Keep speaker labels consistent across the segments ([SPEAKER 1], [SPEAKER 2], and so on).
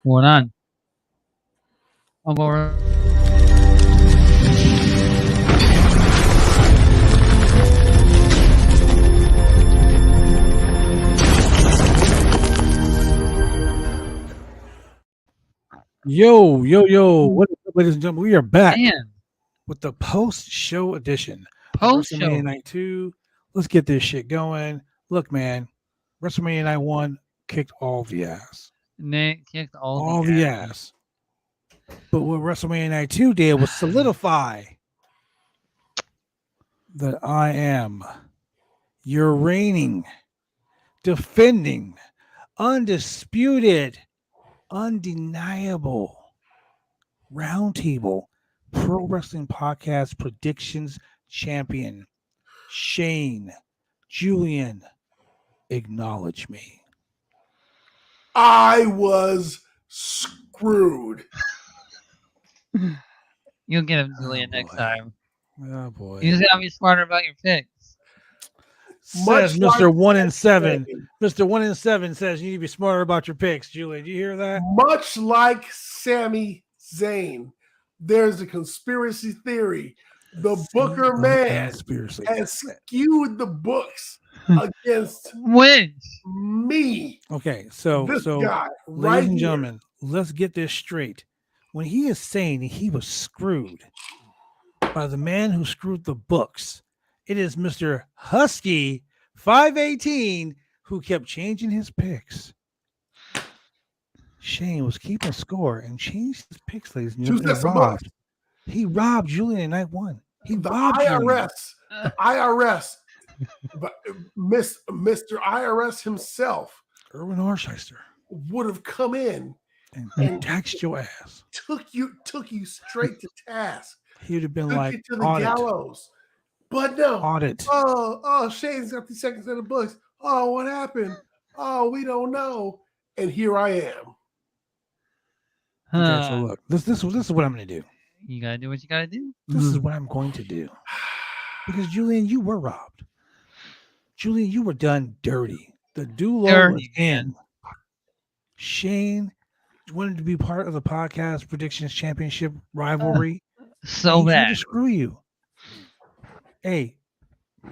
[SPEAKER 1] Going on. I'm over.
[SPEAKER 2] Yo. What is up, ladies and gentlemen? We are back
[SPEAKER 1] Man,
[SPEAKER 2] with the post-show edition of
[SPEAKER 1] post
[SPEAKER 2] WrestleMania
[SPEAKER 1] show.
[SPEAKER 2] Night 2. Let's get this shit going. Look, man, WrestleMania Night 1 kicked all the ass.
[SPEAKER 1] Nick kicked
[SPEAKER 2] All the ass. But what WrestleMania Night 2 did was solidify that I am your reigning, defending, undisputed, undeniable Roundtable Pro Wrestling Podcast Predictions Champion, Shane Julian. Acknowledge me.
[SPEAKER 3] I was screwed.
[SPEAKER 1] You'll get him, Julian,
[SPEAKER 2] Oh,
[SPEAKER 1] next
[SPEAKER 2] boy.
[SPEAKER 1] time.
[SPEAKER 2] Oh boy.
[SPEAKER 1] You just gotta be smarter about your picks.
[SPEAKER 2] Says
[SPEAKER 3] Much
[SPEAKER 2] Mr.
[SPEAKER 3] like
[SPEAKER 2] 1 and 7.
[SPEAKER 3] Zayn.
[SPEAKER 2] Mr. 1 and 7 says you need to be smarter about your picks, Julian. Do you hear that?
[SPEAKER 3] Much like Sami Zayn, there's a conspiracy theory. The Booker man
[SPEAKER 2] Conspiracy.
[SPEAKER 3] has skewed the books against
[SPEAKER 1] Which?
[SPEAKER 3] me.
[SPEAKER 2] Okay, so
[SPEAKER 3] This guy,
[SPEAKER 2] ladies
[SPEAKER 3] right
[SPEAKER 2] and
[SPEAKER 3] here.
[SPEAKER 2] gentlemen, let's get this straight. When he is saying he was screwed by the man who screwed the books, it is Mr. Husky 518 who kept changing his picks. Shane was keeping score and changed his picks, ladies and gentlemen.
[SPEAKER 3] Choose that some
[SPEAKER 2] He robbed Julian in night 1. He
[SPEAKER 3] The
[SPEAKER 2] robbed Julian.
[SPEAKER 3] IRS, but Mr. IRS himself
[SPEAKER 2] Erwin Arsheister
[SPEAKER 3] would have come in
[SPEAKER 2] and taxed your ass.
[SPEAKER 3] took you straight to task.
[SPEAKER 2] He would have been
[SPEAKER 3] Took
[SPEAKER 2] like,
[SPEAKER 3] you to the
[SPEAKER 2] audit.
[SPEAKER 3] gallows. But no.
[SPEAKER 2] Audit.
[SPEAKER 3] Oh, Shane's got the second set of books. Oh, what happened? Oh, we don't know. And here I am.
[SPEAKER 2] Okay, so look, this is what I'm going to do.
[SPEAKER 1] You gotta do what you gotta do.
[SPEAKER 2] This is what I'm going to do. Because Julian, you were robbed. Julian, you were done dirty. The dulo was
[SPEAKER 1] Dirty,
[SPEAKER 2] in. Shane wanted to be part of the podcast predictions championship rivalry.
[SPEAKER 1] So
[SPEAKER 2] He tried
[SPEAKER 1] bad.
[SPEAKER 2] to screw you. Hey,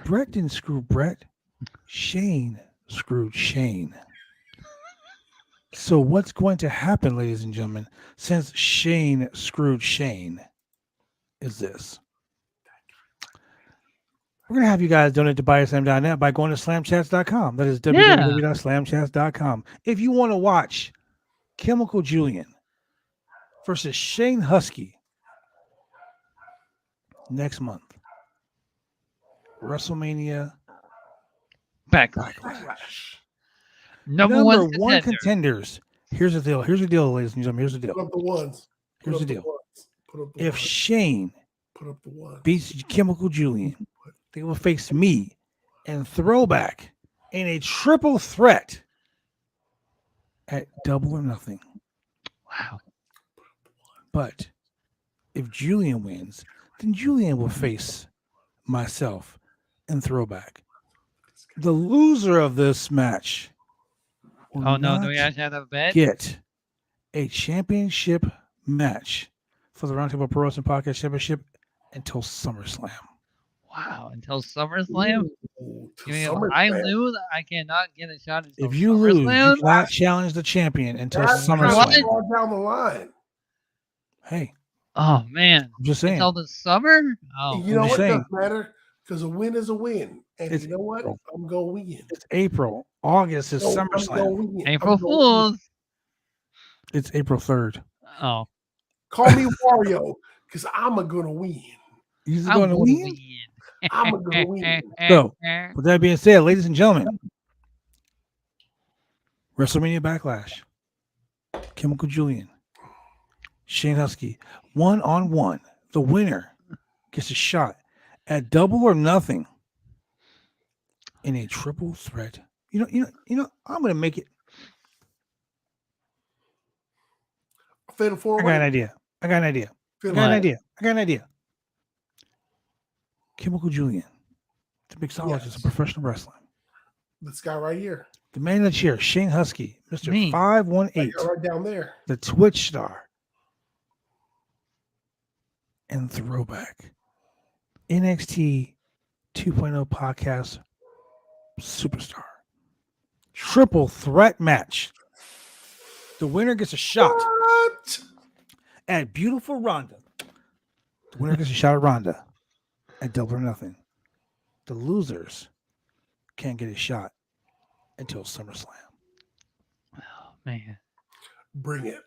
[SPEAKER 2] Brett didn't screw Brett. Shane screwed Shane. So what's going to happen, ladies and gentlemen, since Shane screwed Shane, is this. We're going to have you guys donate to BuySlam.net by going to slamchats.com. That is www.slamchats.com. If you want to watch Chemical Julian versus Shane Husky next month, WrestleMania
[SPEAKER 1] Backlash. Number one contender.
[SPEAKER 2] contenders. Here's the deal. Here's the deal, ladies and gentlemen. Here's the
[SPEAKER 3] Put
[SPEAKER 2] deal.
[SPEAKER 3] up the ones. Put
[SPEAKER 2] Here's
[SPEAKER 3] up
[SPEAKER 2] the deal.
[SPEAKER 3] ones. Put up the
[SPEAKER 2] If
[SPEAKER 3] ones.
[SPEAKER 2] Shane
[SPEAKER 3] Put up the ones.
[SPEAKER 2] beats Chemical Julian, they will face me and Throwback in a triple threat at Double or Nothing.
[SPEAKER 1] Wow.
[SPEAKER 2] But if Julian wins, then Julian will face myself and Throwback. The loser of this match will
[SPEAKER 1] Oh no,
[SPEAKER 2] not
[SPEAKER 1] do we actually have a bet?
[SPEAKER 2] get a championship match for the Roundtable Pro Wrestling Podcast Championship until SummerSlam.
[SPEAKER 1] Wow, until SummerSlam?
[SPEAKER 3] Ooh, to
[SPEAKER 1] You mean if
[SPEAKER 3] SummerSlam.
[SPEAKER 1] I lose, I cannot get a shot until
[SPEAKER 2] If you lose,
[SPEAKER 1] SummerSlam?
[SPEAKER 2] you cannot challenge the champion until
[SPEAKER 3] That's
[SPEAKER 1] What?
[SPEAKER 2] SummerSlam.
[SPEAKER 3] far down the line.
[SPEAKER 2] Hey,
[SPEAKER 1] Oh man,
[SPEAKER 2] I'm just saying.
[SPEAKER 1] until the summer? Oh,
[SPEAKER 3] You know
[SPEAKER 2] I'm
[SPEAKER 3] what?
[SPEAKER 2] saying.
[SPEAKER 3] Doesn't matter because a win is a win. And
[SPEAKER 2] It's
[SPEAKER 3] you know what?
[SPEAKER 2] April.
[SPEAKER 3] I'm going to win.
[SPEAKER 2] It's April. August is
[SPEAKER 3] No, I'm
[SPEAKER 2] SummerSlam.
[SPEAKER 3] gonna win.
[SPEAKER 1] April
[SPEAKER 3] I'm gonna win.
[SPEAKER 1] Fools.
[SPEAKER 2] It's April 3rd.
[SPEAKER 1] Oh,
[SPEAKER 3] Call me Wario because I'm going to win.
[SPEAKER 2] He's
[SPEAKER 1] I'm
[SPEAKER 2] going to
[SPEAKER 1] gonna
[SPEAKER 2] win.
[SPEAKER 1] win.
[SPEAKER 3] I'm gonna win.
[SPEAKER 2] So, with that being said, ladies and gentlemen, WrestleMania Backlash, Chemical Julian, Shane Husky, 1-on-1. The winner gets a shot at Double or Nothing in a triple threat. You know, I'm gonna make it.
[SPEAKER 3] Fatal
[SPEAKER 2] I
[SPEAKER 3] four
[SPEAKER 2] got an idea. I got an idea. Chemical Julian, the mixologist of professional wrestling.
[SPEAKER 3] This guy right here.
[SPEAKER 2] The man in the chair, Shane Husky, Mr.
[SPEAKER 1] Me.
[SPEAKER 2] 518,
[SPEAKER 3] Right down there.
[SPEAKER 2] the Twitch star, and throwback. NXT 2.0 podcast superstar. Triple threat match. The winner gets a shot
[SPEAKER 3] What?
[SPEAKER 2] at Beautiful Ronda. The winner gets a shot at Ronda at Double or Nothing. The losers can't get a shot until SummerSlam.
[SPEAKER 1] Oh man.
[SPEAKER 3] Bring it.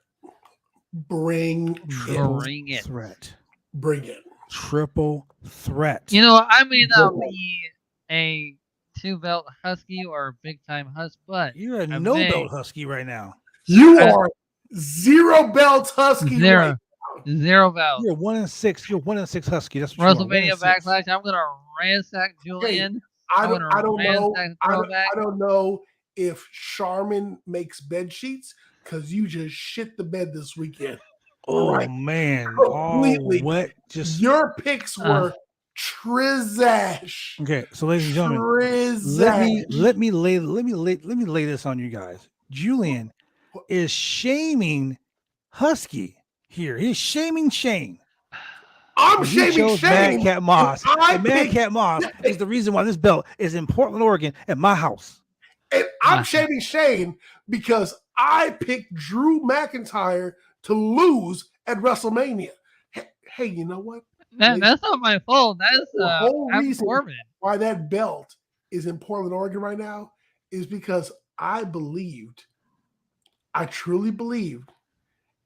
[SPEAKER 3] Bring
[SPEAKER 2] Triple
[SPEAKER 1] Bring it.
[SPEAKER 2] threat.
[SPEAKER 3] Bring it.
[SPEAKER 2] Triple threat.
[SPEAKER 1] You know, I may not
[SPEAKER 3] Bring it.
[SPEAKER 1] be a 2-belt husky or a big time husk, but
[SPEAKER 2] You're a
[SPEAKER 1] I
[SPEAKER 2] no
[SPEAKER 1] may-
[SPEAKER 2] belt husky right now.
[SPEAKER 3] You are 0 belt husky.
[SPEAKER 1] Zero.
[SPEAKER 3] Right?
[SPEAKER 1] Zero belt.
[SPEAKER 2] You're 1-6. You're 1-6 husky. That's what you are,
[SPEAKER 1] WrestleMania
[SPEAKER 2] 1-6.
[SPEAKER 1] backlash. I'm gonna ransack Julian.
[SPEAKER 3] I
[SPEAKER 1] I'm
[SPEAKER 3] don't
[SPEAKER 1] gonna
[SPEAKER 3] know.
[SPEAKER 1] ransack
[SPEAKER 3] I
[SPEAKER 1] throwback.
[SPEAKER 3] don't know if Charmin makes bed sheets because you just shit the bed this weekend.
[SPEAKER 2] Oh
[SPEAKER 3] Right.
[SPEAKER 2] man,
[SPEAKER 3] Completely.
[SPEAKER 2] all wet. Just
[SPEAKER 3] Your picks were trizash.
[SPEAKER 2] okay. So, ladies and gentlemen,
[SPEAKER 3] Trizash.
[SPEAKER 2] let me lay this on you guys. Julian is shaming Husky here. He's shaming Shane.
[SPEAKER 3] I'm
[SPEAKER 2] He
[SPEAKER 3] shaming
[SPEAKER 2] chose
[SPEAKER 3] Shane.
[SPEAKER 2] Madcap Moss.
[SPEAKER 3] I
[SPEAKER 2] And
[SPEAKER 3] picked-
[SPEAKER 2] Madcap Moss is the reason why this belt is in Portland, Oregon, at my house.
[SPEAKER 3] And I'm shaming Shane because I picked Drew McIntyre to lose at WrestleMania. Hey, you know what?
[SPEAKER 1] That's not my fault. That's
[SPEAKER 3] The whole
[SPEAKER 1] Adam
[SPEAKER 3] reason
[SPEAKER 1] Corbin.
[SPEAKER 3] why that belt is in Portland, Oregon right now is because I truly believed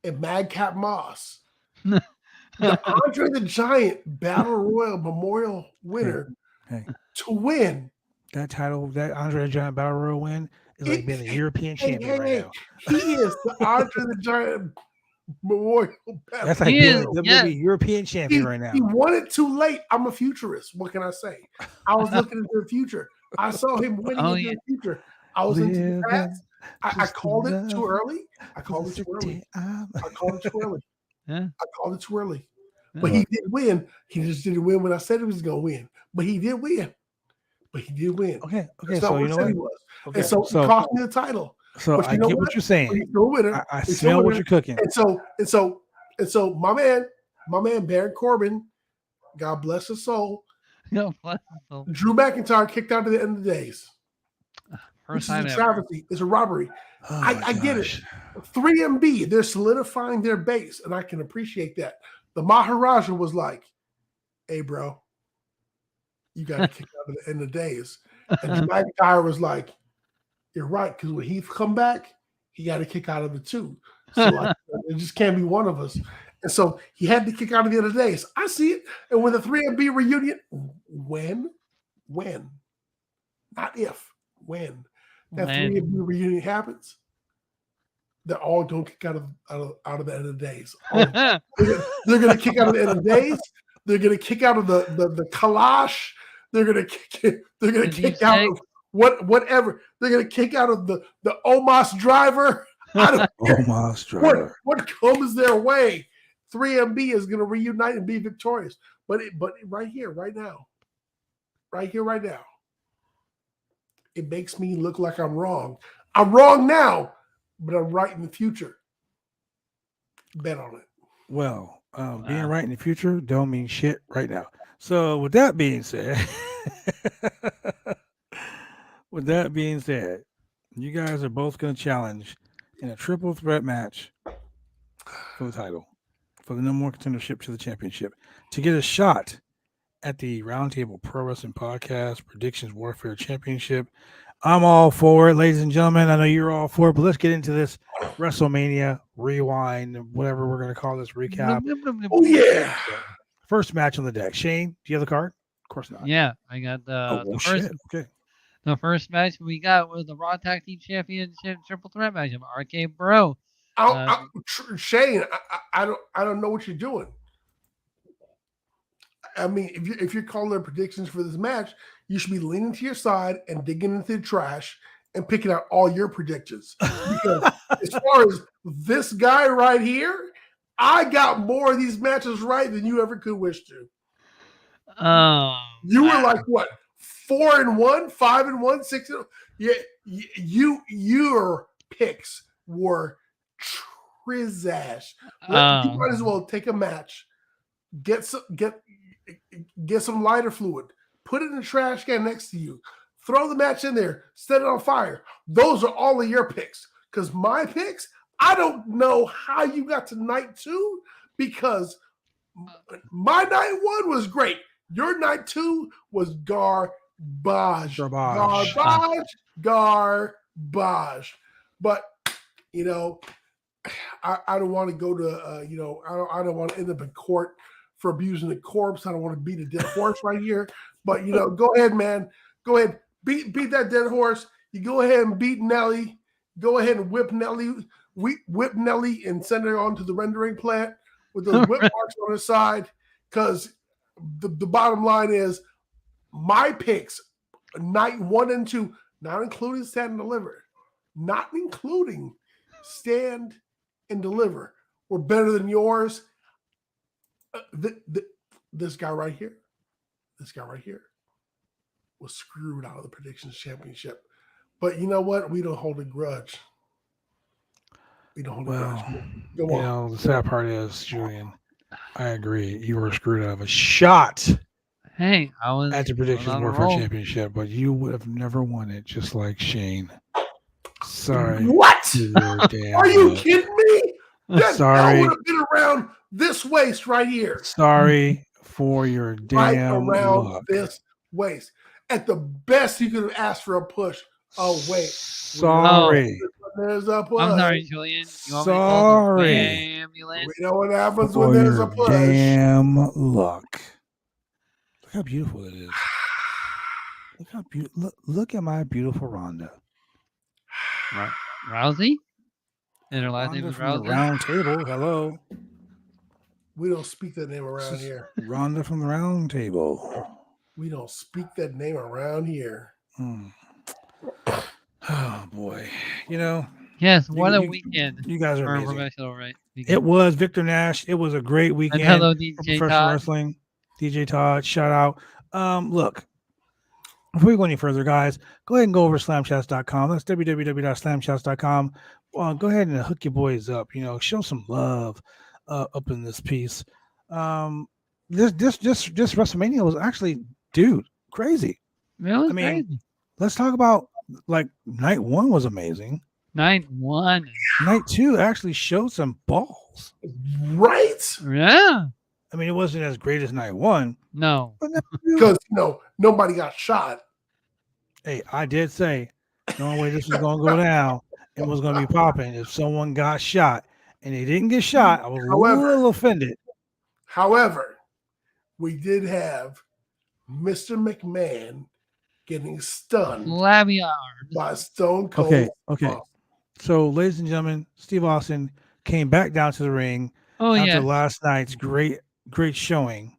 [SPEAKER 3] in Madcap Moss. The Andre the Giant Battle Royal Memorial winner
[SPEAKER 2] Hey.
[SPEAKER 3] to win.
[SPEAKER 2] That title, that Andre the Giant Battle Royal win, is like being a European
[SPEAKER 3] Hey,
[SPEAKER 2] champion right now.
[SPEAKER 3] He is the Andre the Giant Memorial Battle.
[SPEAKER 2] That's like
[SPEAKER 1] He
[SPEAKER 2] being
[SPEAKER 1] is,
[SPEAKER 2] a
[SPEAKER 1] yeah.
[SPEAKER 2] WWE European champion right now.
[SPEAKER 3] He won it too late. I'm a futurist. What can I say? I was looking into the future. I saw him winning
[SPEAKER 1] Oh,
[SPEAKER 3] into
[SPEAKER 1] yeah.
[SPEAKER 3] the future. I was into the
[SPEAKER 2] Living
[SPEAKER 3] past. I
[SPEAKER 2] just
[SPEAKER 3] called it
[SPEAKER 2] love
[SPEAKER 3] too early. I called it too early.
[SPEAKER 2] I'm-
[SPEAKER 3] I called it too early.
[SPEAKER 1] Yeah.
[SPEAKER 3] I called it too early.
[SPEAKER 1] Yeah.
[SPEAKER 3] But he did win. He just didn't win when I said he was going to win. But he did win.
[SPEAKER 2] Okay,
[SPEAKER 3] That's
[SPEAKER 2] so
[SPEAKER 3] not
[SPEAKER 2] you
[SPEAKER 3] what
[SPEAKER 2] know
[SPEAKER 3] I said he
[SPEAKER 2] what?
[SPEAKER 3] was.
[SPEAKER 2] Okay,
[SPEAKER 3] And so it cost me the title.
[SPEAKER 2] so
[SPEAKER 3] but
[SPEAKER 2] I
[SPEAKER 3] you know
[SPEAKER 2] get what
[SPEAKER 3] what?
[SPEAKER 2] you're
[SPEAKER 3] But
[SPEAKER 2] saying.
[SPEAKER 3] he's still a winner.
[SPEAKER 2] I
[SPEAKER 3] He's still
[SPEAKER 2] smell
[SPEAKER 3] a
[SPEAKER 2] what
[SPEAKER 3] winner.
[SPEAKER 2] you're cooking.
[SPEAKER 3] And so my man Baron God bless his soul,
[SPEAKER 1] No, bless his soul.
[SPEAKER 3] Drew McIntyre kicked out at the end of the days.
[SPEAKER 1] First
[SPEAKER 3] This
[SPEAKER 1] time
[SPEAKER 3] is a
[SPEAKER 1] ever.
[SPEAKER 3] travesty. It's a robbery.
[SPEAKER 2] Oh my
[SPEAKER 3] I get it.
[SPEAKER 2] gosh.
[SPEAKER 3] 3MB, they're solidifying their base, and I can appreciate that. The Maharaja was like, hey, bro, you got to kick out at the end of the days. And Drew McIntyre was like, you're right, because when Heath come back, he got to kick out of it too. So like, it just can't be one of us. And so he had to kick out of the other days. I see it. And when the 3MB reunion, when, not if, when that
[SPEAKER 1] When.
[SPEAKER 3] 3MB reunion happens, they're all going to kick out of the end of the days. They're going to kick out of the end of the days. They're going to kick out of the Kalash. They're going to kick out of whatever. They're going to kick out of the Omos driver. I don't care
[SPEAKER 2] Omos driver.
[SPEAKER 3] what comes their way. 3MB is going to reunite and be victorious. But right here, right now, it makes me look like I'm wrong. I'm wrong now, but I'm right in the future. Bet on it.
[SPEAKER 2] Well, being right in the future don't mean shit right now. So with that being said, you guys are both going to challenge in a triple threat match for the title, for the number one contendership to the championship, to get a shot at the Roundtable Pro Wrestling Podcast Predictions Warfare Championship. I'm all for it, ladies and gentlemen. I know you're all for it, but let's get into this WrestleMania rewind, whatever we're going to call this recap.
[SPEAKER 3] Oh, yeah.
[SPEAKER 2] First match on the deck. Shane, do you have the card? Of course not.
[SPEAKER 1] Yeah, I got the first.
[SPEAKER 2] Shit. Okay.
[SPEAKER 1] The first match we got was the Raw Tag Team Championship triple threat match of RK Bro.
[SPEAKER 3] Shane, I don't know what you're doing. I mean, if you're calling their predictions for this match, you should be leaning to your side and digging into the trash and picking out all your predictions. Because as far as this guy right here, I got more of these matches right than you ever could wish to. You were like, what, 4-1, 5-1, 6-0. Yeah, your picks were trizash. You might as well take a match, get some lighter fluid, put it in the trash can next to you, throw the match in there, set it on fire. Those are all of your picks. Because my picks, I don't know how you got to night 2 because my night 1 was great. Your night 2 was garbage. But, I don't want to go to, I don't want to end up in court for abusing a corpse. I don't want to beat a dead horse right here. But, go ahead, man. Go ahead. Beat that dead horse. You go ahead and beat Nelly. Go ahead and whip Nelly and send her on to the rendering plant with those whip marks on her side. Because the bottom line is my picks, night 1 and 2, not including Stand and Deliver, were better than yours. This guy right here was screwed out of the Predictions Championship. But you know what? We don't hold a grudge. Go on.
[SPEAKER 2] The sad part is, Julian, I agree. You were screwed out of a shot.
[SPEAKER 1] Hey, I was
[SPEAKER 2] at the Predictions Warfare Championship, but you would have never won it, just like Shane. Sorry.
[SPEAKER 3] What? Are you kidding me? That would have been around this waist right here.
[SPEAKER 2] Sorry for your damn luck.
[SPEAKER 3] This waist. At the best, you could have asked for a push. Oh, wait.
[SPEAKER 2] Sorry.
[SPEAKER 3] There's a push.
[SPEAKER 1] I'm sorry, Julian.
[SPEAKER 2] Sorry.
[SPEAKER 3] We know what happens when there's a push.
[SPEAKER 2] Damn luck. Look how beautiful it is. Look at my beautiful Rhonda.
[SPEAKER 1] Rousey? And her last name is Rousey?
[SPEAKER 2] Round Table. Hello.
[SPEAKER 3] We don't speak that name around here.
[SPEAKER 2] Rhonda from the Round Table.
[SPEAKER 3] We don't speak that name around here.
[SPEAKER 2] Oh boy,
[SPEAKER 1] Yes, what a weekend!
[SPEAKER 2] You guys are amazing.
[SPEAKER 1] Professional, right?
[SPEAKER 2] It was Victor Nash. It was a great weekend.
[SPEAKER 1] And hello, DJ
[SPEAKER 2] professional
[SPEAKER 1] Todd.
[SPEAKER 2] wrestling. DJ Todd, shout out. Look, before we go any further, guys, go ahead and go over to slamchats.com. That's www.slamchats.com. Go ahead and hook your boys up. Show some love up in this piece. This WrestleMania was actually, dude, crazy.
[SPEAKER 1] Really?
[SPEAKER 2] I mean, let's talk about night 1 was amazing.
[SPEAKER 1] Night 1.
[SPEAKER 2] Night 2 actually showed some balls.
[SPEAKER 3] Right?
[SPEAKER 1] Yeah.
[SPEAKER 2] I mean, it wasn't as great as night 1.
[SPEAKER 1] No.
[SPEAKER 3] Because, nobody got shot.
[SPEAKER 2] Hey, I did say the only way this was going to go down and was going to be popping if someone got shot. And they didn't get shot. I was a little offended.
[SPEAKER 3] However, we did have Mr. McMahon getting stunned by Stone Cold.
[SPEAKER 2] Okay. So, ladies and gentlemen, Steve Austin came back down to the ring after last night's great showing.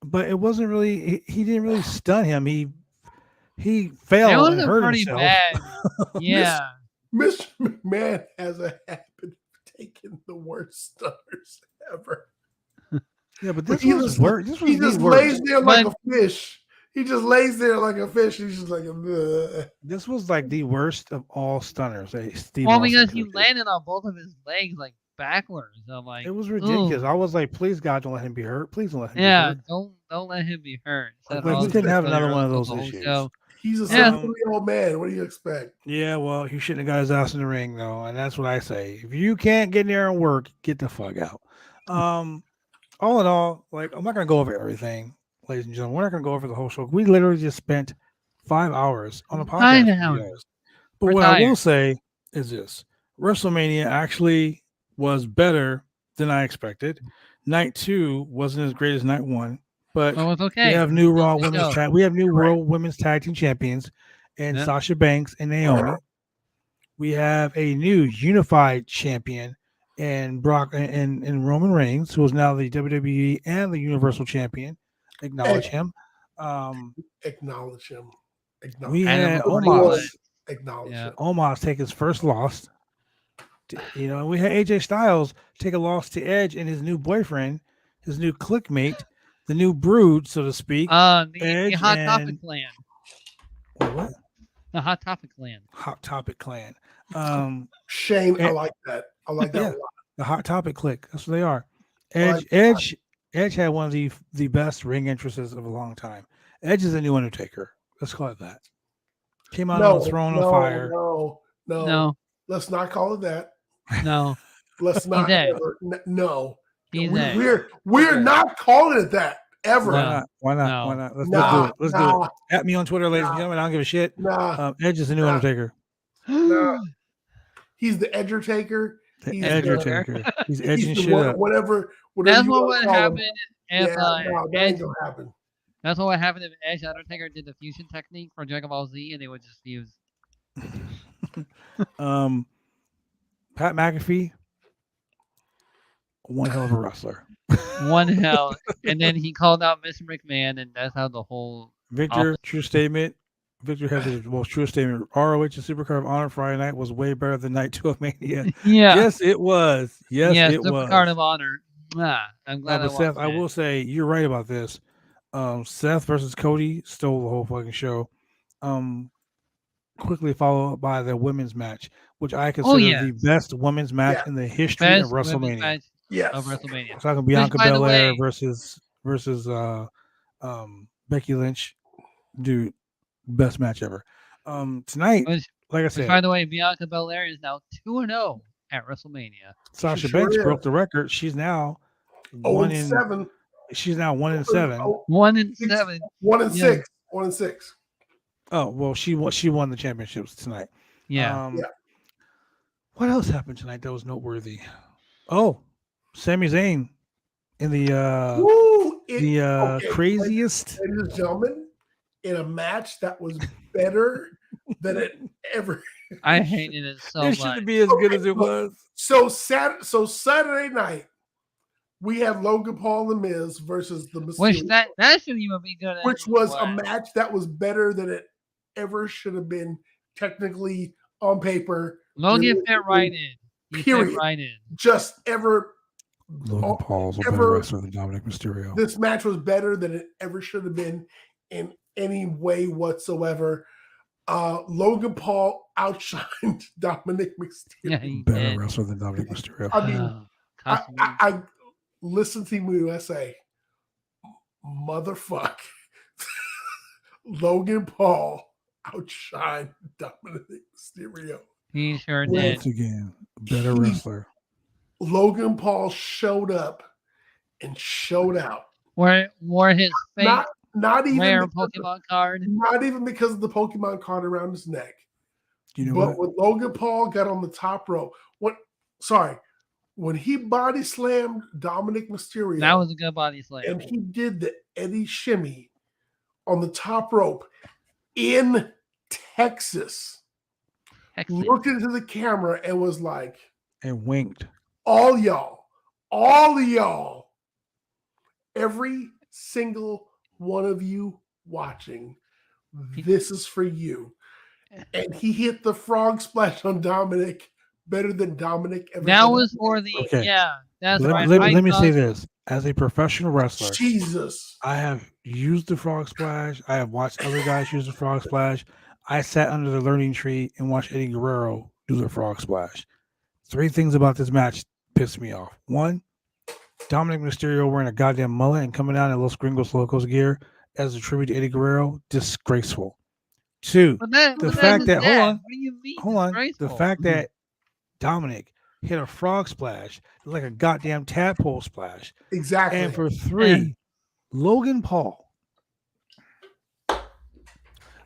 [SPEAKER 2] But it wasn't really. He didn't really stun him. He fell and hurt himself.
[SPEAKER 1] Bad. Yeah.
[SPEAKER 3] Mr. McMahon has a habit of taking the worst stunners ever.
[SPEAKER 2] Yeah, but this was worse.
[SPEAKER 3] He just lays there like a fish. He just lays there like a fish. He's just like a.
[SPEAKER 2] This was like the worst of all stunners. Steve
[SPEAKER 1] because he landed on both of his legs backwards. I'm like,
[SPEAKER 2] it was ridiculous. I was like, please God, don't let him be hurt. Please don't let him be hurt.
[SPEAKER 1] don't let him be hurt.
[SPEAKER 2] We couldn't have another one of those issues.
[SPEAKER 3] He's a 70-year-old man. What do you expect?
[SPEAKER 2] Yeah, well, he shouldn't have got his ass in the ring though, and that's what I say. If you can't get in there and work, get the fuck out. All in all, I'm not gonna go over everything, ladies and gentlemen. We're not gonna go over the whole show. We literally just spent 5 hours on a podcast.
[SPEAKER 1] 5 hours.
[SPEAKER 2] But what I will say is this: WrestleMania actually was better than I expected. Night 2 wasn't as great as night 1, but
[SPEAKER 1] it's okay.
[SPEAKER 2] We have new Raw Women's we have new World Women's Tag Team Champions and Sasha Banks and Naomi. We have a new Unified Champion and Brock and Roman Reigns, who is now the WWE and the Universal Champion. Acknowledge him.
[SPEAKER 3] Acknowledge him.
[SPEAKER 2] We had Omos.
[SPEAKER 3] Acknowledge him.
[SPEAKER 2] Omos take his first loss. We had AJ Styles take a loss to Edge and his new boyfriend, his new clickmate, the new brood, so to speak.
[SPEAKER 1] The
[SPEAKER 2] Edge
[SPEAKER 1] Hot
[SPEAKER 2] and-
[SPEAKER 1] Topic Clan.
[SPEAKER 2] What?
[SPEAKER 1] The Hot Topic Clan.
[SPEAKER 2] Hot Topic Clan.
[SPEAKER 3] Shane, I
[SPEAKER 2] Ed-
[SPEAKER 3] like that. I like that
[SPEAKER 2] Yeah.
[SPEAKER 3] a lot.
[SPEAKER 2] The Hot Topic clique. That's what they are.
[SPEAKER 3] Well,
[SPEAKER 2] Edge had one of the best ring entrances of a long time. Edge is the new Undertaker. Let's call it that. Came out on the throne of fire.
[SPEAKER 3] No. Let's not call it that.
[SPEAKER 1] No.
[SPEAKER 3] Let's not
[SPEAKER 1] Edge.
[SPEAKER 3] ever. No.
[SPEAKER 1] He's Edge.
[SPEAKER 3] We're not calling it that ever.
[SPEAKER 2] Why not?
[SPEAKER 1] No.
[SPEAKER 2] Why not? Let's
[SPEAKER 3] Nah,
[SPEAKER 2] do it. Let's do it. At me on Twitter, ladies and gentlemen. I don't give a shit.
[SPEAKER 3] Nah.
[SPEAKER 2] Edge is the new Undertaker.
[SPEAKER 3] Nah. He's the Edgertaker.
[SPEAKER 2] The
[SPEAKER 3] He's
[SPEAKER 2] Edgertaker. He's
[SPEAKER 3] He's
[SPEAKER 2] edging
[SPEAKER 3] the
[SPEAKER 2] shit up.
[SPEAKER 3] whatever
[SPEAKER 1] That's
[SPEAKER 3] you
[SPEAKER 1] what
[SPEAKER 3] wanna
[SPEAKER 1] would
[SPEAKER 3] call him.
[SPEAKER 1] happen if
[SPEAKER 3] that
[SPEAKER 1] Edge.
[SPEAKER 3] ain't gonna happen.
[SPEAKER 1] That's what would happen if Edge and Undertaker did the fusion technique for Dragon Ball Z, and they would just fuse.
[SPEAKER 2] Pat McAfee, one hell of a wrestler.
[SPEAKER 1] One hell, and then he called out Mr. McMahon, and that's how the whole.
[SPEAKER 2] Victor, true statement. Victor has his most true statement. ROH and Supercard of Honor Friday night was way better than Night 2 of Mania.
[SPEAKER 1] Yeah.
[SPEAKER 2] Yes, it was. Yes, it was.
[SPEAKER 1] Supercard of Honor. I'm glad
[SPEAKER 2] But Seth, I will say you're right about this. Seth versus Cody stole the whole fucking show. Quickly followed up by the women's match, which I consider the best women's match in the history of WrestleMania.
[SPEAKER 3] Yes.
[SPEAKER 1] Of WrestleMania.
[SPEAKER 2] We're talking Bianca Belair versus Becky Lynch. Dude, best match ever. Tonight, like I said,
[SPEAKER 1] by the way, Bianca Belair is now 2-0 at WrestleMania.
[SPEAKER 2] Sasha Banks broke the record. She's now
[SPEAKER 3] 1-7.
[SPEAKER 2] She's now 1-7.
[SPEAKER 1] 1-7.
[SPEAKER 3] 1-6. 1-6.
[SPEAKER 2] Oh well, she won the championships tonight.
[SPEAKER 1] Yeah.
[SPEAKER 2] What else happened tonight that was noteworthy? Oh, Sami Zayn in the craziest.
[SPEAKER 3] Ladies and gentlemen, in a match that was better than it ever.
[SPEAKER 1] I hated it so much.
[SPEAKER 2] It shouldn't be as good as it was.
[SPEAKER 3] So Saturday night, we had Logan Paul and The Miz versus the Mysterio.
[SPEAKER 1] Which that shouldn't even be good.
[SPEAKER 3] Which was a match that was better than it ever should have been technically on paper.
[SPEAKER 1] Logan fit right in. He
[SPEAKER 3] period.
[SPEAKER 1] Fit right in.
[SPEAKER 3] Just ever.
[SPEAKER 2] Logan Paul's a better wrestler than Dominic Mysterio.
[SPEAKER 3] This match was better than it ever should have been in any way whatsoever. Logan Paul outshined Dominic Mysterio.
[SPEAKER 1] Yeah, he
[SPEAKER 2] better
[SPEAKER 1] did.
[SPEAKER 2] wrestler than Dominic Mysterio.
[SPEAKER 3] I mean, I listen to Team USA. Motherfuck. Logan Paul outshined Dominic Mysterio.
[SPEAKER 1] He sure did.
[SPEAKER 2] Once again, better wrestler.
[SPEAKER 3] Logan Paul showed up and showed out.
[SPEAKER 1] Wore his face
[SPEAKER 3] not even
[SPEAKER 1] rare Pokemon card.
[SPEAKER 3] Not even because of the Pokemon card around his neck.
[SPEAKER 2] You know
[SPEAKER 3] but when Logan Paul got on the top rope, when he body slammed Dominic Mysterio,
[SPEAKER 1] that was a good body slam.
[SPEAKER 3] And he did the Eddie shimmy on the top rope in Texas. Looked into the camera and was like,
[SPEAKER 2] and winked.
[SPEAKER 3] all of y'all, every single one of you watching, this is for you. And he hit the frog splash on Dominic better than Dominic ever did.
[SPEAKER 1] That was for the that's right.
[SPEAKER 2] Let me say this. As a professional wrestler,
[SPEAKER 3] Jesus,
[SPEAKER 2] I have used the frog splash. I have watched other guys use the frog splash. I sat under the learning tree and watched Eddie Guerrero do the frog splash. 3 things about this match pissed me off. 1, Dominic Mysterio wearing a goddamn mullet and coming out in Los Gringos Locos gear as a tribute to Eddie Guerrero, disgraceful. 2, the fact that hold on, the fact that Dominic hit a frog splash like a goddamn tadpole splash.
[SPEAKER 3] Exactly.
[SPEAKER 2] And for 3, Logan Paul,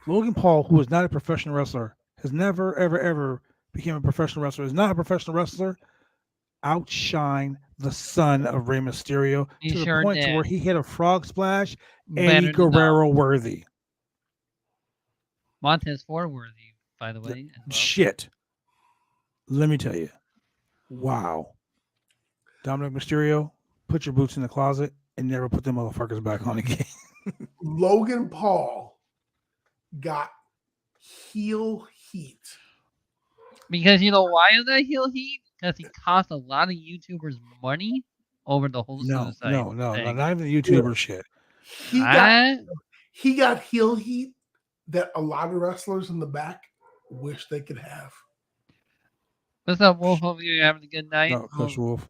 [SPEAKER 2] who is not a professional wrestler, has never, ever became a professional wrestler, is not a professional wrestler, outshine the son of Rey Mysterio to the point to where he hit a frog splash, Eddie Guerrero worthy.
[SPEAKER 1] Montez Ford worthy, by the way.
[SPEAKER 2] Shit. Let me tell you. Wow. Dominic Mysterio, put your boots in the closet and never put them motherfuckers back on again.
[SPEAKER 3] Logan Paul got heel heat.
[SPEAKER 1] Because you know why is that heel heat? Because he cost a lot of YouTubers money over the whole suicide thing.
[SPEAKER 2] Not even the YouTuber shit.
[SPEAKER 3] He got heel heat that a lot of wrestlers in the back wish they could have.
[SPEAKER 1] What's up, Wolf? Hope you're having a good night.
[SPEAKER 2] No, Coach Wolf.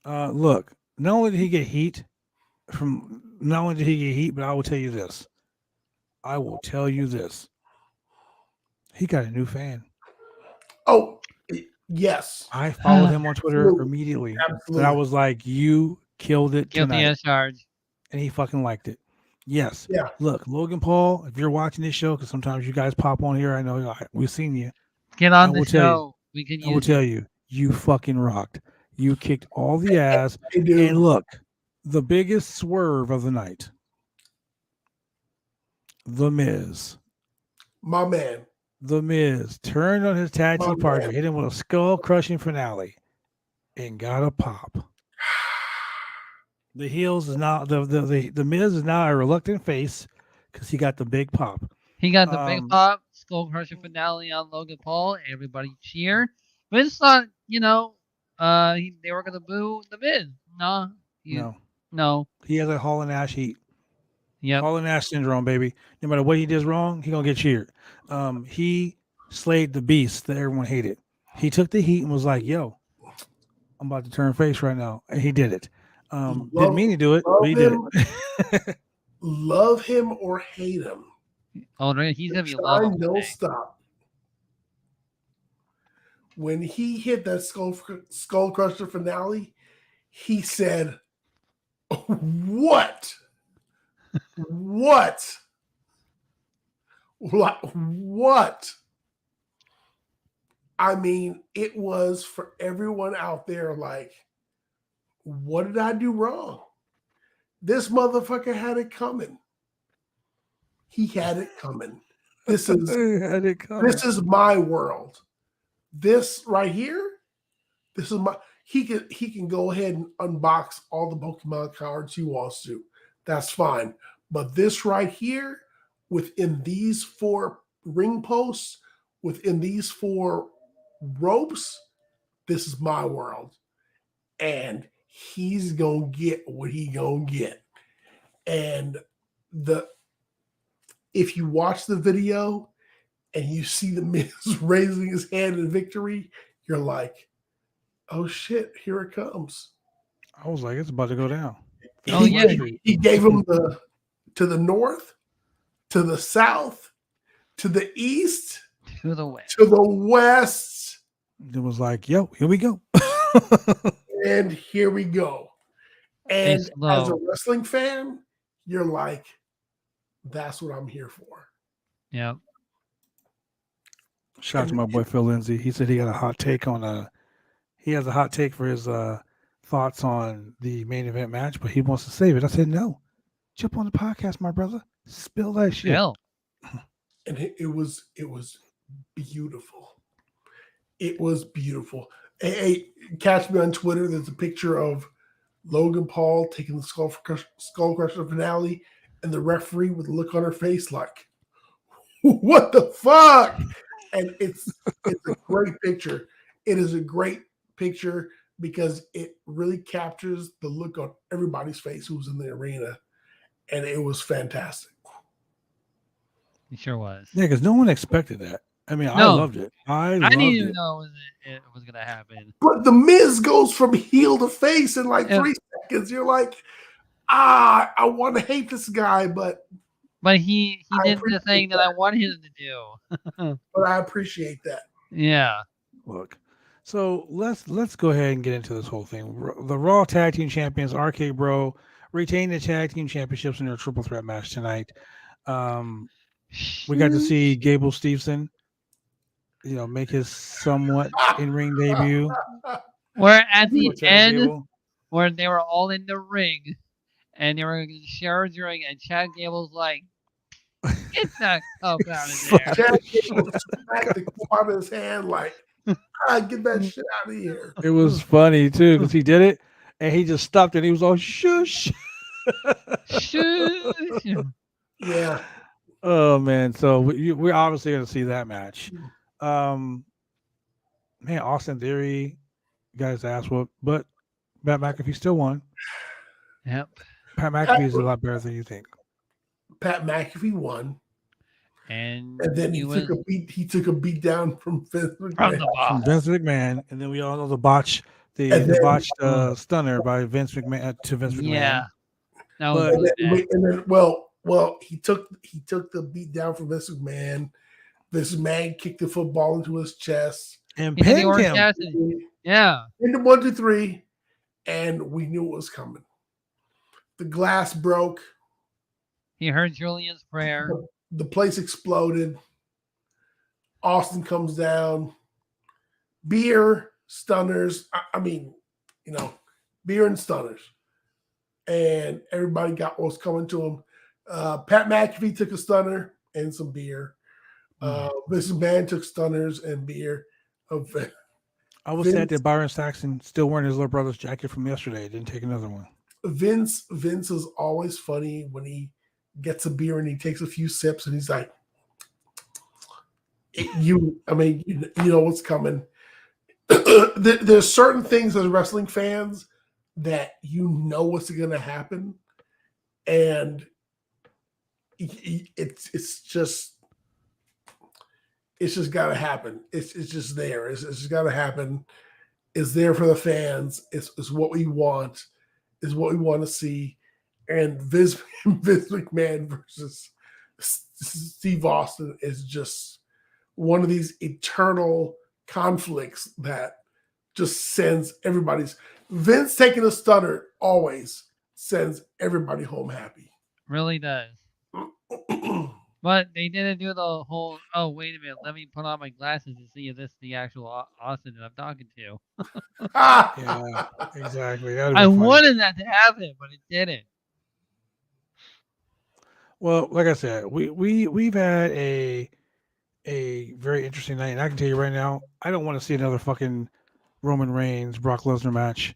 [SPEAKER 2] Look, not only did he get heat, but I will tell you this. He got a new fan.
[SPEAKER 3] Oh, yes.
[SPEAKER 2] I followed him on Twitter
[SPEAKER 3] Absolutely.
[SPEAKER 2] immediately.
[SPEAKER 3] Absolutely.
[SPEAKER 2] And I was like, you killed it
[SPEAKER 1] Guilty
[SPEAKER 2] tonight.
[SPEAKER 1] as charged.
[SPEAKER 2] And he fucking liked it. Yes.
[SPEAKER 3] Yeah.
[SPEAKER 2] Look, Logan Paul, if you're watching this show, because sometimes you guys pop on here, I know we've seen you.
[SPEAKER 1] Get on the show.
[SPEAKER 2] I will tell you, you fucking rocked. You kicked all the ass. And look, the biggest swerve of the night, The Miz.
[SPEAKER 3] My man.
[SPEAKER 2] The Miz turned on his tag team partner, hit him with a skull-crushing finale, and got a pop. The heels is now the Miz is now a reluctant face because he got the big pop.
[SPEAKER 1] He got the big pop, skull crusher finale on Logan Paul. Everybody cheered. Vince thought, they were gonna boo the Miz. No.
[SPEAKER 2] He has a Hall and Ash heat.
[SPEAKER 1] Yeah.
[SPEAKER 2] Hall and Ash syndrome, baby. No matter what he does wrong, he gonna get cheered. He slayed the beast that everyone hated. He took the heat and was like, "Yo, I'm about to turn face right now," and he did it. Didn't mean to do it, but he did it.
[SPEAKER 3] Love him or hate him.
[SPEAKER 1] Oh, he's gonna be loved.
[SPEAKER 3] Don't stop. When he hit that skull crusher finale, he said, "What? What? What?" I mean, it was for everyone out there like, what did I do wrong? This motherfucker had it coming. He had it coming. This is my world. This right here, this is my. He can go ahead and unbox all the Pokemon cards he wants to. That's fine. But this right here, within these 4 ring posts, within these 4 ropes, this is my world. And he's gonna get what he gonna get. And if you watch the video and you see the Miz raising his hand in victory, you're like, oh shit, here it comes.
[SPEAKER 2] I was like, it's about to go down.
[SPEAKER 3] He gave him to the north, to the south, to the east,
[SPEAKER 1] to the west.
[SPEAKER 3] To the west.
[SPEAKER 2] It was like, yo, here we go.
[SPEAKER 3] And here we go. And as a wrestling fan, you're like, that's what I'm here for.
[SPEAKER 1] Yeah.
[SPEAKER 2] Shout out to my boy Phil Lindsay. He said he got a hot take he has a hot take for his thoughts on the main event match, but he wants to save it. I said, no. Jump on the podcast, my brother. Spill that shit.
[SPEAKER 1] Yeah.
[SPEAKER 3] And it was beautiful. It was beautiful. Hey, catch me on Twitter. There's a picture of Logan Paul taking the skull crusher finale, and the referee with a look on her face like, what the fuck? And it's a great picture. It is a great picture because it really captures the look on everybody's face who was in the arena, and it was fantastic.
[SPEAKER 1] It sure was.
[SPEAKER 2] Yeah, because no one expected that. I mean, I loved it. I didn't
[SPEAKER 1] even know it was going to happen.
[SPEAKER 3] But the Miz goes from heel to face in like 3 seconds. You're like, I want to hate this guy, but
[SPEAKER 1] he did the thing that I wanted him to do.
[SPEAKER 3] But I appreciate that.
[SPEAKER 1] Yeah.
[SPEAKER 2] Look, so let's go ahead and get into this whole thing. The Raw Tag Team Champions, RK Bro, retain the Tag Team Championships in their triple threat match tonight. We got to see Gable Steveson, make his somewhat in-ring debut.
[SPEAKER 1] Where at the end, where they were all in the ring, and they were sharing the ring, and Chad Gable's like, get that cup out of there.
[SPEAKER 3] Chad Gable smacked the cup out of his hand like, get that shit out of here.
[SPEAKER 2] It was funny, too, because he did it, and he just stopped, and he was all, shush.
[SPEAKER 1] Shush.
[SPEAKER 3] Yeah.
[SPEAKER 2] Oh, man. So we're obviously going to see that match. Man, Austin Theory got his ass whooped, but Matt McAfee still won.
[SPEAKER 1] Yep.
[SPEAKER 2] Pat McAfee is a lot better than you think.
[SPEAKER 3] Pat McAfee won,
[SPEAKER 1] and
[SPEAKER 3] then he took a beat down from Vince McMahon.
[SPEAKER 2] From Vince McMahon, and then we all know the botched stunner by Vince McMahon to Vince McMahon.
[SPEAKER 1] Yeah,
[SPEAKER 3] he took the beat down from Vince McMahon. This man kicked the football into his chest
[SPEAKER 2] and pinned him.
[SPEAKER 1] Yeah,
[SPEAKER 3] into 1, 2, 3, and we knew it was coming. The glass broke.
[SPEAKER 1] He heard Julian's prayer.
[SPEAKER 3] The place exploded. Austin comes down. Beer, stunners. Beer and stunners. And everybody got what was coming to him. Pat McAfee took a stunner and some beer. This man took stunners and beer.
[SPEAKER 2] I was sad that Byron Saxton still wearing his little brother's jacket from yesterday. Didn't take another one.
[SPEAKER 3] Vince is always funny when he gets a beer and he takes a few sips and he's like, you know what's coming. There's certain things as wrestling fans that you know what's going to happen, and it's just got to happen. It's just there. It's just got to happen. It's there for the fans. It's what we want. Is what we want to see. And Vince McMahon versus Steve Austin is just one of these eternal conflicts that just sends everybody's. Vince taking a stunner always sends everybody home happy.
[SPEAKER 1] Really does. But they didn't do the whole, oh, wait a minute, let me put on my glasses to see if this is the actual Austin that I'm talking to.
[SPEAKER 2] Yeah, exactly.
[SPEAKER 1] I wanted that to happen, but it didn't.
[SPEAKER 2] Well, like I said, we've had a very interesting night, and I can tell you right now, I don't want to see another fucking Roman Reigns Brock Lesnar match.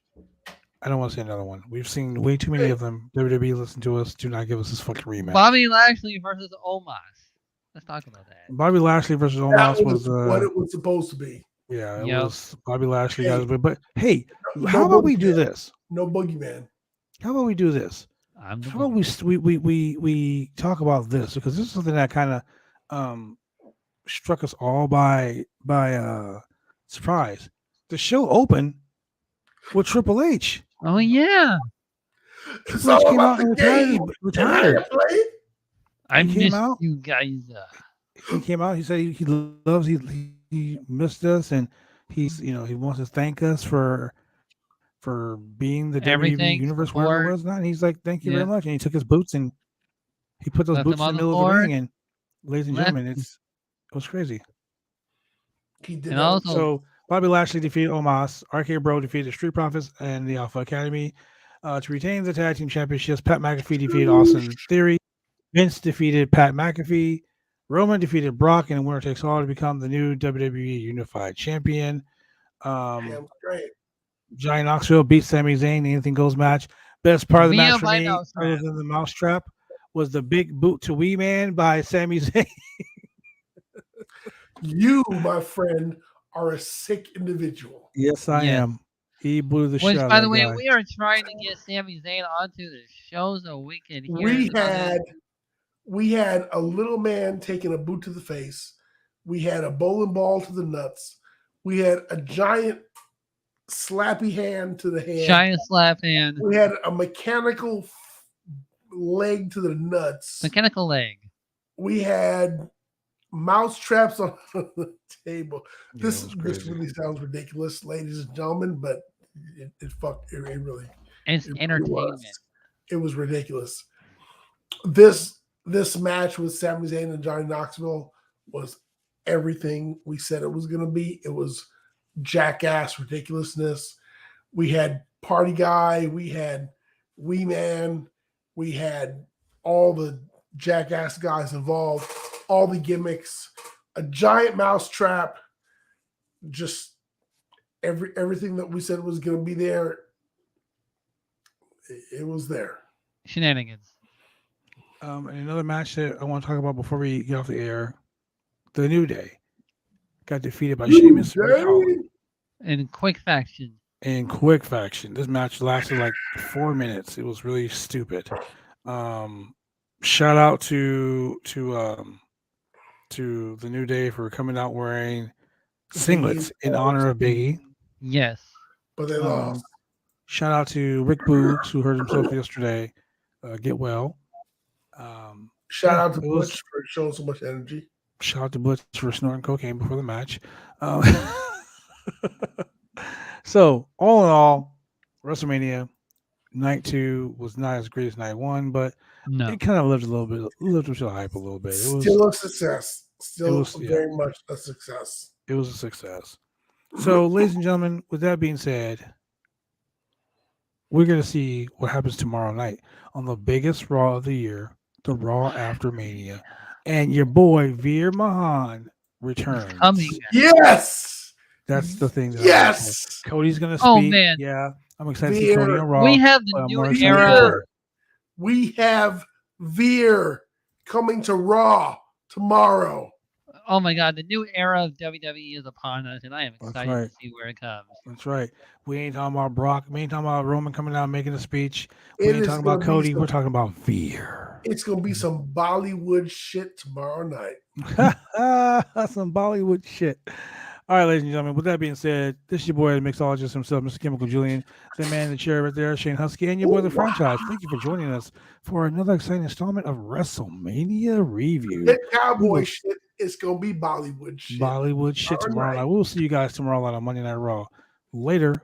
[SPEAKER 2] I don't want to see another one. We've seen way too many of them. WWE, listen to us. Do not give us this fucking rematch.
[SPEAKER 1] Bobby Lashley versus Omos. Let's talk about that.
[SPEAKER 2] Bobby Lashley versus Omos was
[SPEAKER 3] what it was supposed to be.
[SPEAKER 2] Yeah, it was Bobby Lashley guys. But hey, how about we do this?
[SPEAKER 3] No boogeyman.
[SPEAKER 2] How about we do this? How about we talk about this, because this is something that kind of struck us all by surprise. The show opened with Triple H.
[SPEAKER 1] Oh yeah.
[SPEAKER 2] Triple H came out and retired.
[SPEAKER 1] I missed you guys.
[SPEAKER 2] He came out. He said he missed us, and he wants to thank us for being the WWE Universe where it was not. And he's like, thank you very much. And he took his boots and he put those boots in the middle of the ring. And ladies and gentlemen, it was crazy.
[SPEAKER 3] He did.
[SPEAKER 1] And also,
[SPEAKER 2] so Bobby Lashley defeated Omos. RK Bro defeated Street Profits and the Alpha Academy to retain the tag team championships. Pat McAfee defeated Austin Theory. Vince defeated Pat McAfee. Roman defeated Brock, and winner takes all to become the new WWE Unified Champion.
[SPEAKER 3] Great.
[SPEAKER 2] Johnny Knoxville beat Sami Zayn. Anything goes match. Best part of the match for me, other than the mousetrap, was the big boot to Wee Man by Sami Zayn.
[SPEAKER 3] You, my friend, are a sick individual.
[SPEAKER 2] Yes, I am. He blew the shot.
[SPEAKER 1] Which, by the way, we are trying to get Sami Zayn onto the show so we can hear.
[SPEAKER 3] We had a little man taking a boot to the face. We had a bowling ball to the nuts. We had a giant slappy hand to the hand.
[SPEAKER 1] Giant slap hand.
[SPEAKER 3] We had a mechanical leg to the nuts.
[SPEAKER 1] Mechanical leg.
[SPEAKER 3] We had mouse traps on the table. This really sounds ridiculous, ladies and gentlemen, but it really.
[SPEAKER 1] It's entertainment.
[SPEAKER 3] It was ridiculous. This match with Sami Zayn and Johnny Knoxville was everything we said it was going to be. It was jackass ridiculousness. We had Party Guy. We had Wee Man. We had all the jackass guys involved, all the gimmicks, a giant mouse trap, just everything that we said was going to be there. It was there.
[SPEAKER 1] Shenanigans.
[SPEAKER 2] And another match that I want to talk about before we get off the air, the New Day got defeated by Sheamus
[SPEAKER 1] in quick fashion.
[SPEAKER 2] in quick faction. This match lasted like 4 minutes. It was really stupid. Shout out to the New Day for coming out wearing singlets in honor of Biggie.
[SPEAKER 1] Yes.
[SPEAKER 3] But they lost.
[SPEAKER 2] Shout out to Rick Boogs, who hurt himself yesterday. Get well.
[SPEAKER 3] Shout out to Butch for showing so much energy.
[SPEAKER 2] Shout out to Butch for snorting cocaine before the match. So, all in all, WrestleMania Night 2 was not as great as Night 1, but it kind of lived up to the hype a little bit. It was
[SPEAKER 3] still a success. Still very much a success.
[SPEAKER 2] It was a success. So, ladies and gentlemen, with that being said, we're going to see what happens tomorrow night on the biggest Raw of the year, the Raw After Mania. And your boy, Veer Mahan, returns.
[SPEAKER 3] Yes!
[SPEAKER 2] That's the thing.
[SPEAKER 3] Yes!
[SPEAKER 2] Cody's going to speak.
[SPEAKER 1] Oh, man.
[SPEAKER 2] Yeah, I'm excited to see Cody on Raw.
[SPEAKER 1] We have the new era.
[SPEAKER 3] We have Veer coming to Raw tomorrow.
[SPEAKER 1] Oh my God, the new era of WWE is upon us, and I am excited to see where it comes.
[SPEAKER 2] That's right. We ain't talking about Brock. We ain't talking about Roman coming out making a speech. We ain't talking about Cody. We're talking about Veer.
[SPEAKER 3] It's going to be some Bollywood shit tomorrow night.
[SPEAKER 2] Some Bollywood shit. All right, ladies and gentlemen, with that being said, this is your boy, the mixologist himself, Mr. Chemical Julian, the man in the chair right there, Shane Husky, and your boy, the franchise. Thank you for joining us for another exciting installment of WrestleMania Review.
[SPEAKER 3] That cowboy shit is going to be Bollywood shit.
[SPEAKER 2] Bollywood shit tomorrow night. We'll see you guys tomorrow night on Monday Night Raw. Later.